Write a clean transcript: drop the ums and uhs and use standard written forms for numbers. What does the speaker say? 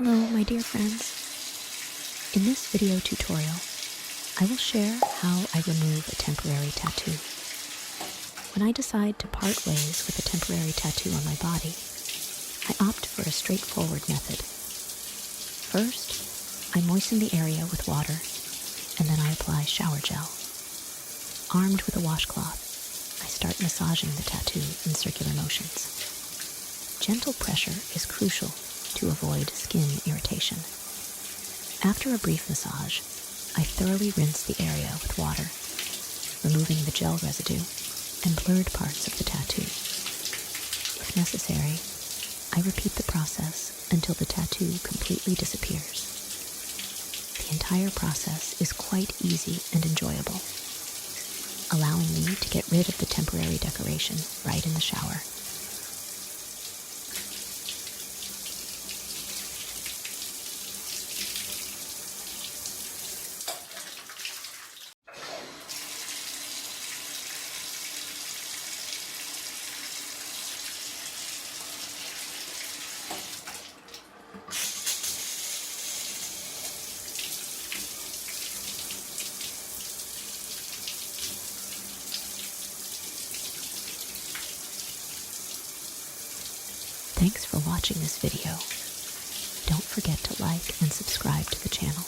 Hello, my dear friends. In this video tutorial, I will share how I remove a temporary tattoo. When I decide to part ways with a temporary tattoo on my body, I opt for a straightforward method. First, I moisten the area with water, and then I apply shower gel. Armed with a washcloth, I start massaging the tattoo in circular motions. Gentle pressure is crucial to avoid skin irritation. After a brief massage, I thoroughly rinse the area with water, removing the gel residue and blurred parts of the tattoo. If necessary, I repeat the process until the tattoo completely disappears. The entire process is quite easy and enjoyable, allowing me to get rid of the temporary decoration right in the shower. Thanks for watching this video. Don't forget to like and subscribe to the channel.